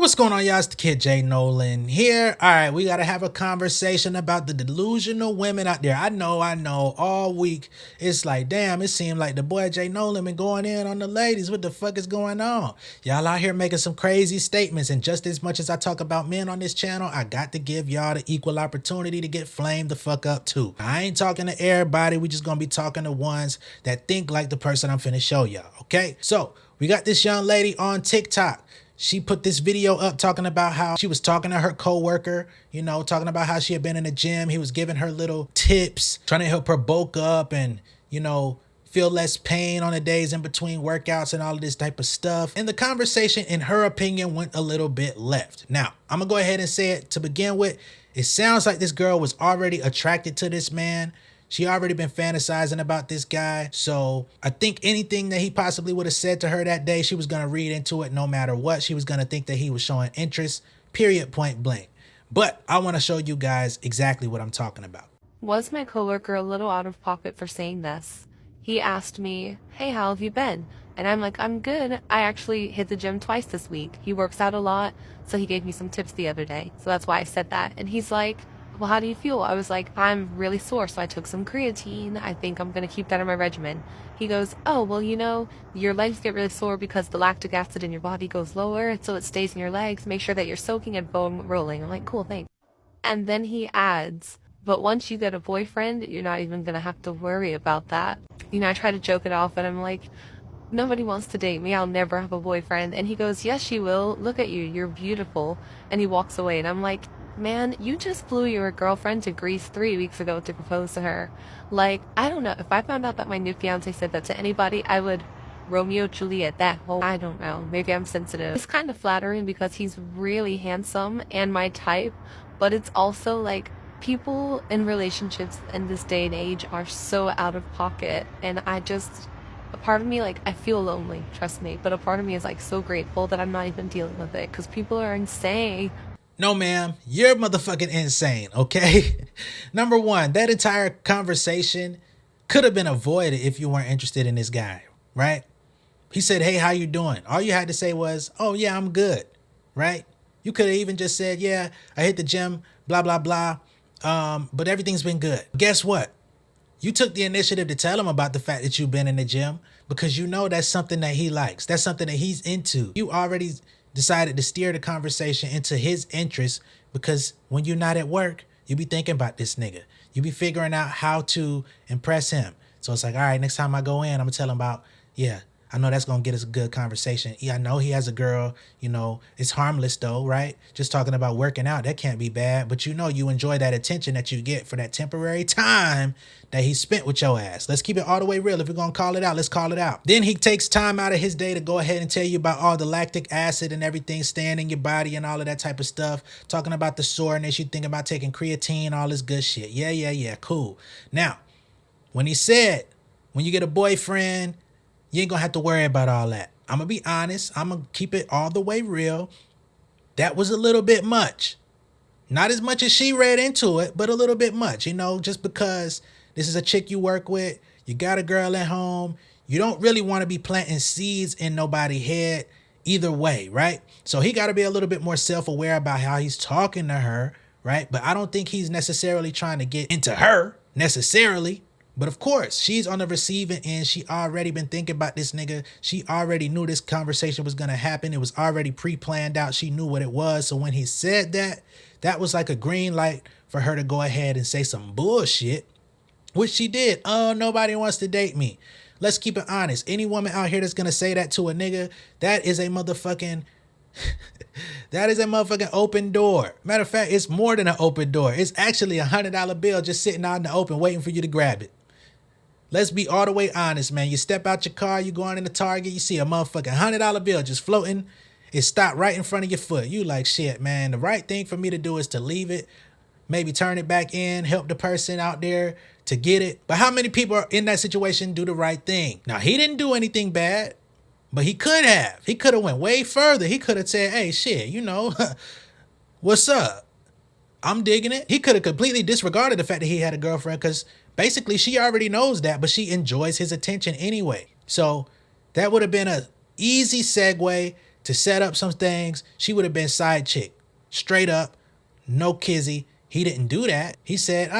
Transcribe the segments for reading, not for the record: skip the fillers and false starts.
What's going on, y'all? It's the kid Jay Nolan here. All right, we got to have a conversation about the delusional women out there. I know, all week it's like, damn, it seemed like the boy Jay Nolan been going in on the ladies. What the fuck is going on? Y'all out here making some crazy statements, and just as much as I talk about men on this channel, I got to give y'all the equal opportunity to get flamed the fuck up too. I ain't talking to everybody. We just gonna be talking to ones that think like the person I'm finna show y'all, okay? So, we got this young lady on TikTok. She put this video up talking about how she was talking to her coworker, talking about how she had been in the gym. He was giving her little tips, trying to help her bulk up and, feel less pain on the days in between workouts and all of this type of stuff. And the conversation, in her opinion, went a little bit left. Now, I'm gonna go ahead and say it to begin with. It sounds like this girl was already attracted to this man. She already been fantasizing about this guy. So I think anything that he possibly would have said to her that day, she was going to read into it no matter what. She was going to think that he was showing interest, period, point blank. But I want to show you guys exactly what I'm talking about. Was my coworker a little out of pocket for saying this? He asked me, "Hey, how have you been?" And I'm like, "I'm good. I actually hit the gym twice this week." He works out a lot, so he gave me some tips the other day. So that's why I said that. And he's like, "Well, how do you feel?" I was like, "I'm really sore, so I took some creatine. I think I'm going to keep that in my regimen." He goes, "Oh, well, your legs get really sore because the lactic acid in your body goes lower, so it stays in your legs. Make sure that you're soaking and bone rolling." I'm like, "Cool, thanks." And then he adds, "But once you get a boyfriend, you're not even going to have to worry about that." I try to joke it off, and I'm like, "Nobody wants to date me. I'll never have a boyfriend." And he goes, "Yes, you will. Look at you. You're beautiful." And he walks away, and I'm like, "Man, you just flew your girlfriend to Greece 3 weeks ago to propose to her." Like, I don't know. If I found out that my new fiance said that to anybody, I would Romeo Juliet that whole, I don't know. Maybe I'm sensitive. It's kind of flattering because he's really handsome and my type, but it's also like, people in relationships in this day and age are so out of pocket, and a part of me, like, I feel lonely, trust me, but a part of me is like so grateful that I'm not even dealing with it because people are insane. No, ma'am, you're motherfucking insane, okay? Number one, that entire conversation could have been avoided if you weren't interested in this guy, right? He said, "Hey, how you doing?" All you had to say was, "Oh, yeah, I'm good," right? You could have even just said, "Yeah, I hit the gym, blah, blah, blah, but everything's been good." Guess what? You took the initiative to tell him about the fact that you've been in the gym because you know that's something that he likes. That's something that he's into. You already decided to steer the conversation into his interest because when you're not at work, you be thinking about this nigga. You be figuring out how to impress him. So it's like, all right, next time I go in, I'm going to tell him about, yeah, I know that's going to get us a good conversation. Yeah, I know he has a girl, it's harmless though, right? Just talking about working out, that can't be bad. But you enjoy that attention that you get for that temporary time that he spent with your ass. Let's keep it all the way real. If we're going to call it out, let's call it out. Then he takes time out of his day to go ahead and tell you about all the lactic acid and everything staying in your body and all of that type of stuff. Talking about the soreness, you think about taking creatine, all this good shit. Yeah, cool. Now, when he said, when you get a boyfriend, you ain't gonna have to worry about all that. I'm gonna be honest. I'm gonna keep it all the way real. That was a little bit much. Not as much as she read into it, but a little bit much, just because this is a chick you work with, you got a girl at home, you don't really want to be planting seeds in nobody's head either way, right? So he got to be a little bit more self-aware about how he's talking to her, right? But I don't think he's necessarily trying to get into her necessarily. But of course, she's on the receiving end. She already been thinking about this nigga. She already knew this conversation was going to happen. It was already pre-planned out. She knew what it was. So when he said that, that was like a green light for her to go ahead and say some bullshit, which she did. "Oh, nobody wants to date me." Let's keep it honest. Any woman out here that's going to say that to a nigga, that is a motherfucking open door. Matter of fact, it's more than an open door. It's actually $100 bill just sitting out in the open waiting for you to grab it. Let's be all the way honest, man. You step out your car, you going in the Target, you see a motherfucking $100 bill just floating. It stopped right in front of your foot. You like, shit, man, the right thing for me to do is to leave it, maybe turn it back in, help the person out there to get it. But how many people are in that situation do the right thing? Now, he didn't do anything bad, but he could have. He could have went way further. He could have said, "Hey, shit, what's up? I'm digging it." He could have completely disregarded the fact that he had a girlfriend because basically she already knows that, but she enjoys his attention anyway. So that would have been a easy segue to set up some things, she would have been side chick. Straight up, no kizzy. He didn't do that. He said,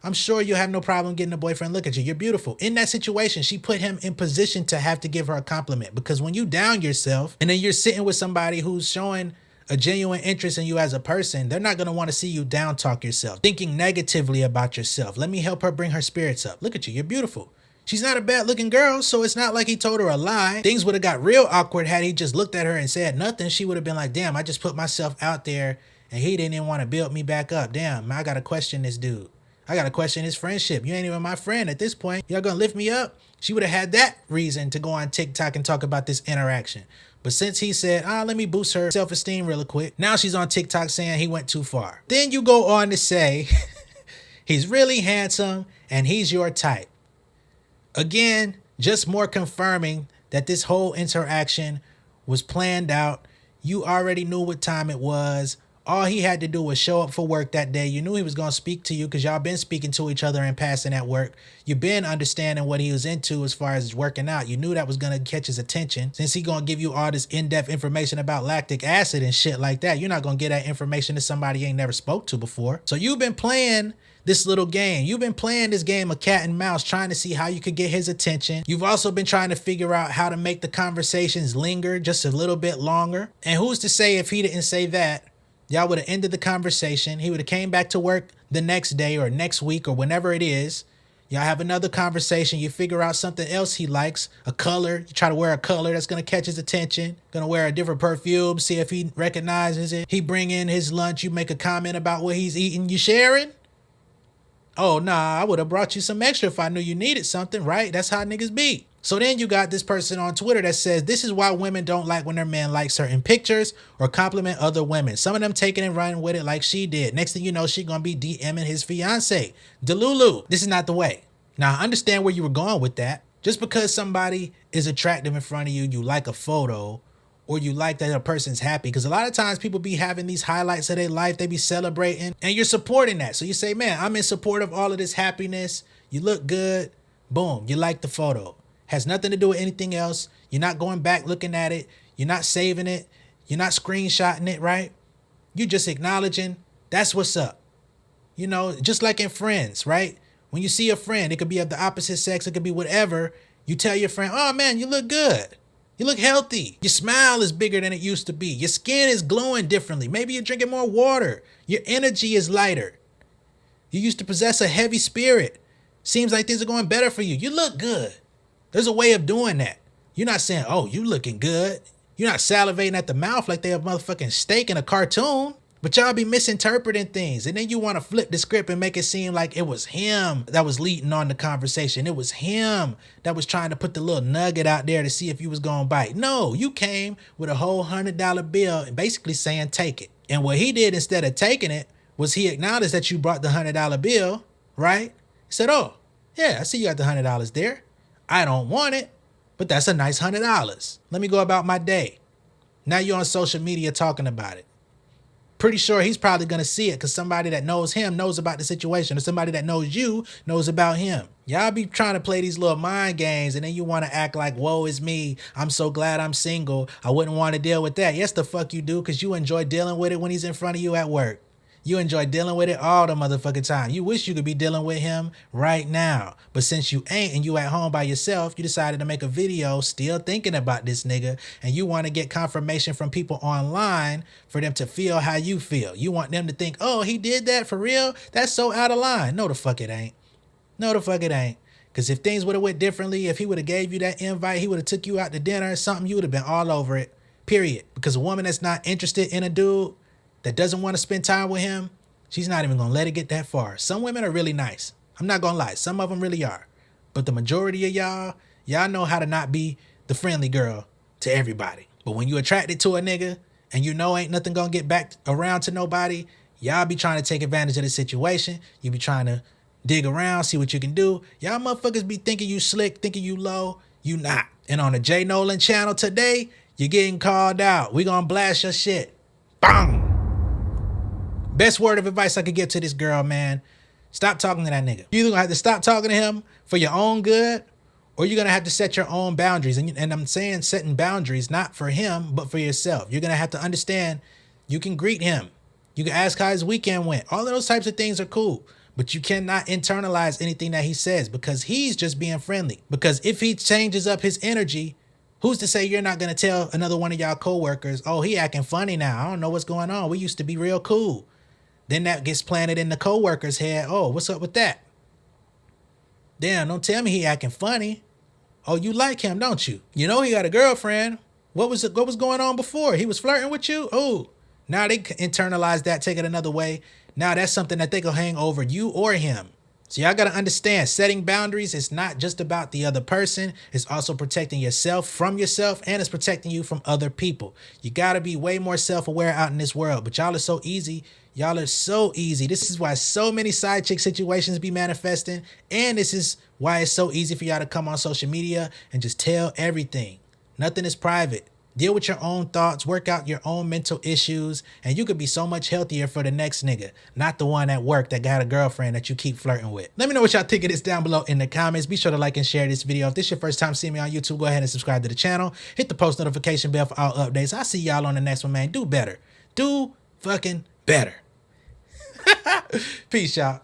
I'm sure you'll have no problem getting a boyfriend. Look at you. You're beautiful. In that situation, she put him in position to have to give her a compliment, because when you down yourself and then you're sitting with somebody who's showing a genuine interest in you as a person, they're not going to want to see you down talk yourself, thinking negatively about yourself. Let me help her bring her spirits up. Look at you. You're beautiful. She's not a bad looking girl, so it's not like he told her a lie. Things would have got real awkward had he just looked at her and said nothing. She would have been like, damn, I just put myself out there and he didn't even want to build me back up. Damn, I got to question this dude. I got to question his friendship. You ain't even my friend at this point. Y'all gonna lift me up? She would have had that reason to go on TikTok and talk about this interaction. But since he said, let me boost her self-esteem real quick, now she's on TikTok saying he went too far. Then you go on to say, he's really handsome and he's your type. Again, just more confirming that this whole interaction was planned out. You already knew what time it was. All he had to do was show up for work that day. You knew he was going to speak to you because y'all been speaking to each other in passing at work. You've been understanding what he was into as far as working out. You knew that was going to catch his attention. Since he going to give you all this in-depth information about lactic acid and shit like that, you're not going to get that information to somebody you ain't never spoke to before. So you've been playing this little game. You've been playing this game of cat and mouse, trying to see how you could get his attention. You've also been trying to figure out how to make the conversations linger just a little bit longer. And who's to say if he didn't say that, y'all would have ended the conversation. He would have came back to work the next day or next week or whenever it is. Y'all have another conversation. You figure out something else he likes, a color. You try to wear a color that's going to catch his attention. Going to wear a different perfume, see if he recognizes it. He bring in his lunch. You make a comment about what he's eating. You sharing? Oh, nah, I would have brought you some extra if I knew you needed something, right? That's how niggas be. So then you got this person on Twitter that says, this is why women don't like when their men like certain pictures or compliment other women. Some of them taking and running with it like she did. Next thing you know, she gonna be DMing his fiance. Delulu, this is not the way. Now, I understand where you were going with that. Just because somebody is attractive in front of you, you like a photo, or you like that a person's happy. Because a lot of times people be having these highlights of their life, they be celebrating, and you're supporting that. So you say, man, I'm in support of all of this happiness. You look good. Boom, you like the photo. Has nothing to do with anything else. You're not going back looking at it. You're not saving it. You're not screenshotting it, right? You're just acknowledging that's what's up. You know, just like in friends, right? When you see a friend, it could be of the opposite sex. It could be whatever. You tell your friend, oh man, you look good. You look healthy. Your smile is bigger than it used to be. Your skin is glowing differently. Maybe you're drinking more water. Your energy is lighter. You used to possess a heavy spirit. Seems like things are going better for you. You look good. There's a way of doing that. You're not saying, oh, you looking good. You're not salivating at the mouth like they have motherfucking steak in a cartoon. But y'all be misinterpreting things. And then you want to flip the script and make it seem like it was him that was leading on the conversation. It was him that was trying to put the little nugget out there to see if you was going to bite. No, you came with a whole $100 bill and basically saying, take it. And what he did instead of taking it was he acknowledged that you brought the $100 bill, right? He said, oh, yeah, I see you got the $100 there. I don't want it, but that's a nice $100. Let me go about my day. Now you're on social media talking about it. Pretty sure he's probably going to see it because somebody that knows him knows about the situation, or somebody that knows you knows about him. Y'all be trying to play these little mind games and then you want to act like, woe is me. I'm so glad I'm single. I wouldn't want to deal with that. Yes, the fuck you do, because you enjoy dealing with it when he's in front of you at work. You enjoy dealing with it all the motherfucking time. You wish you could be dealing with him right now. But since you ain't and you at home by yourself, you decided to make a video still thinking about this nigga. And you want to get confirmation from people online for them to feel how you feel. You want them to think, oh, he did that for real? That's so out of line. No, the fuck it ain't. No, the fuck it ain't. Because if things would have went differently, if he would have gave you that invite, he would have took you out to dinner or something, you would have been all over it. Period. Because a woman that's not interested in a dude, that doesn't want to spend time with him, she's not even going to let it get that far. Some women are really nice. I'm not going to lie. Some of them really are. But the majority of y'all know how to not be the friendly girl to everybody. But when you attracted to a nigga and you know ain't nothing going to get back around to nobody, y'all be trying to take advantage of the situation. You be trying to dig around, see what you can do. Y'all motherfuckers be thinking you slick, thinking you low. You not. And on the J Nolan channel today, you're getting called out. We going to blast your shit. Bang! Best word of advice I could give to this girl, man. Stop talking to that nigga. You're either going to have to stop talking to him for your own good, or you're going to have to set your own boundaries. And I'm saying setting boundaries, not for him, but for yourself. You're going to have to understand you can greet him. You can ask how his weekend went. All of those types of things are cool. But you cannot internalize anything that he says because he's just being friendly. Because if he changes up his energy, who's to say you're not going to tell another one of y'all coworkers, oh, he acting funny now. I don't know what's going on. We used to be real cool. Then that gets planted in the coworker's head. Oh, what's up with that? Damn, don't tell me he acting funny. Oh, you like him, don't you? You know he got a girlfriend. What was going on before? He was flirting with you? Oh, now they internalize that, take it another way. Now that's something that they can hang over you or him. So y'all got to understand, setting boundaries is not just about the other person. It's also protecting yourself from yourself, and it's protecting you from other people. You got to be way more self-aware out in this world. But y'all are so easy. Y'all are so easy. This is why so many side chick situations be manifesting. And this is why it's so easy for y'all to come on social media and just tell everything. Nothing is private. Deal with your own thoughts, work out your own mental issues, and you could be so much healthier for the next nigga, not the one at work that got a girlfriend that you keep flirting with. Let me know what y'all think of this down below in the comments. Be sure to like and share this video. If this is your first time seeing me on YouTube, go ahead and subscribe to the channel. Hit the post notification bell for all updates. I'll see y'all on the next one, man. Do better. Do fucking better. Peace, y'all.